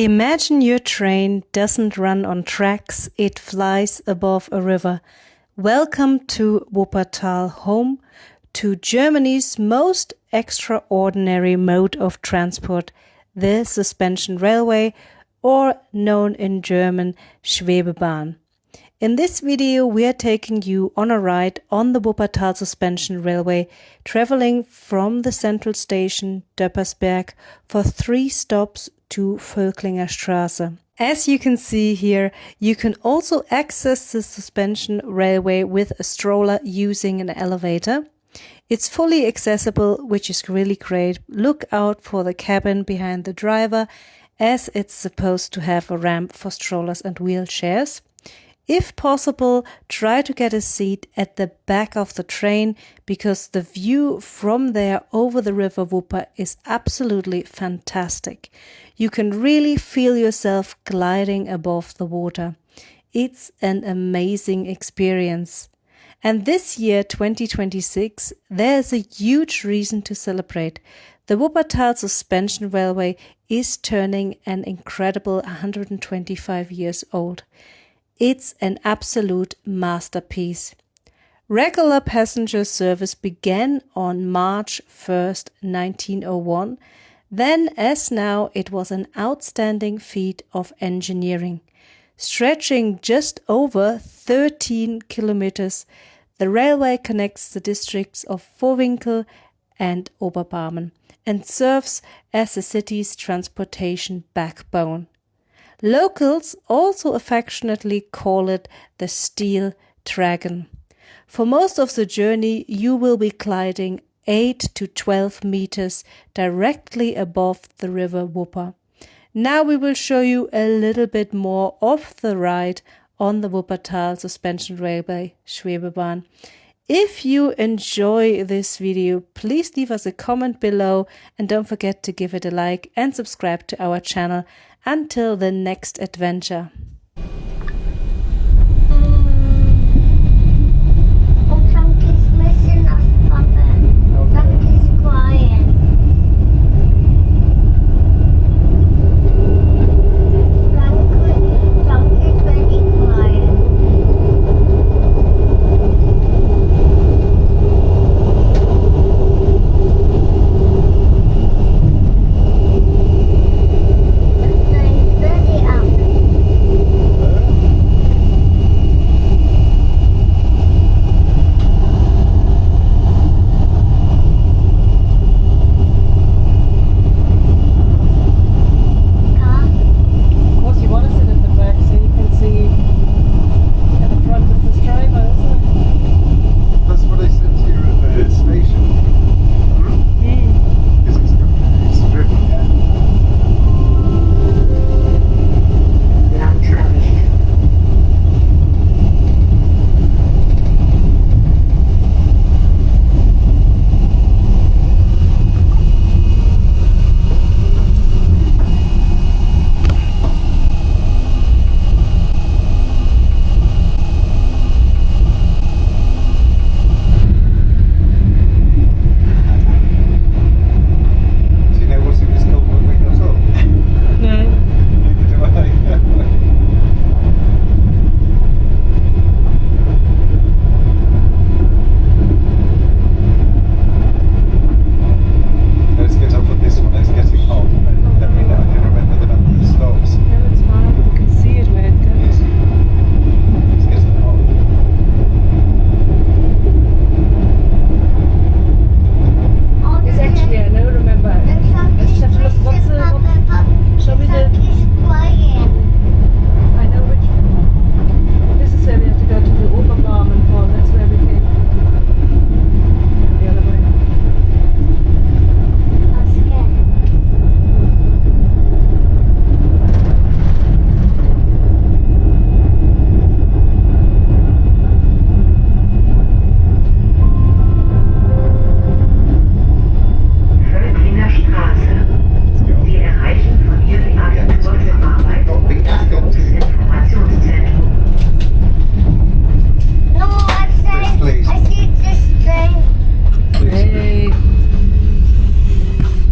Imagine your train doesn't run on tracks, it flies above a river. Welcome to Wuppertal, home to Germany's most extraordinary mode of transport, the suspension railway, or known in German Schwebebahn. In this video we are taking you on a ride on the Wuppertal Suspension Railway, traveling from the Central Station, Döppersberg, for 3 stops to Völklinger Straße. As you can see here, you can also access the suspension railway with a stroller using an elevator. It's fully accessible, which is really great. Look out for the cabin behind the driver, as it's supposed to have a ramp for strollers and wheelchairs. If possible, try to get a seat at the back of the train, because the view from there over the river Wupper is absolutely fantastic. You can really feel yourself gliding above the water. It's an amazing experience. And this year, 2026, there's a huge reason to celebrate. The Wuppertal Suspension Railway is turning an incredible 125 years old. It's an absolute masterpiece. Regular passenger service began on March 1st, 1901. Then, as now, it was an outstanding feat of engineering. Stretching just over 13 kilometers, the railway connects the districts of Vohwinkel and Oberbarmen and serves as the city's transportation backbone. Locals also affectionately call it the Steel Dragon. For most of the journey, you will be gliding 8 to 12 meters directly above the river Wupper. Now we will show you a little bit more of the ride on the Wuppertal Suspension Railway Schwebebahn. If you enjoy this video, please leave us a comment below and don't forget to give it a like and subscribe to our channel. Until the next adventure.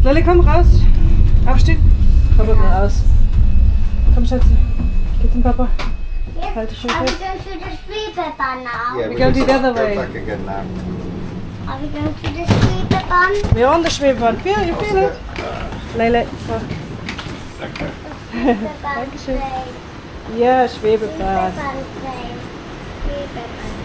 Lolli, komm raus. Aufstehen. Komm mal aus. Komm, Schatzi. Geht's zum Papa? Yes. Halt dich schön Are we fest. going to the Schwebebahn now? Yeah, We go the other go way. back again now. Are we going to the Schwebebahn? We're on the Schwebebahn. Feel, you feel it? Leila. Schwebebahn Dankeschön. train. Ja, Schwebebahn. Schwebebahn train. Schwebebahn.